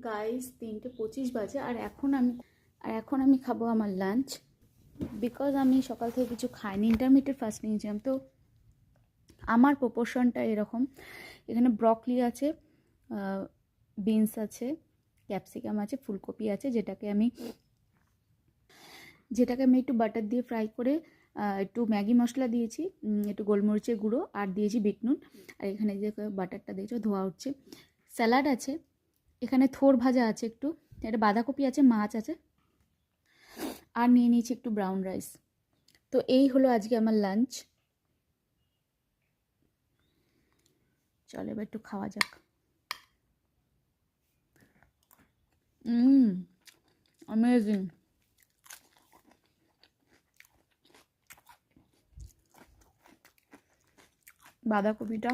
Guys 3:25 বাজে আর এখন আমি খাবো আমার লাঞ্চ। বিকজ আমি সকাল থেকে কিছু খাইনি, ইন্টারমিডিয়েট ফাস্টিং ছিলাম, তো আমার প্রপোর্শনটা এরকম। এখানে ব্রকলি আছে, বিনস আছে, ক্যাপসিকাম আছে, ফুলকপি আছে, যেটাকে আমি একটু বাটার দিয়ে ফ্রাই করে একটু ম্যাগি মশলা দিয়েছি, একটু গোলমরিচের গুঁড়ো আর দিয়েছি বিট নুন। আর এখানে যে বাটারটা দিয়েছো ধোয়া উঠছে। স্যালাড আছে, এখানে থোর ভাজা আছে, একটু একটা বাঁধাকপি আছে, মাছ আছে, আর নিয়ে নিয়েছি একটু ব্রাউন রাইস। তো এই হলো আজকে আমার লাঞ্চ। চলো এবার একটু খাওয়া যাক। অ্যামেজিং। বাঁধাকপিটা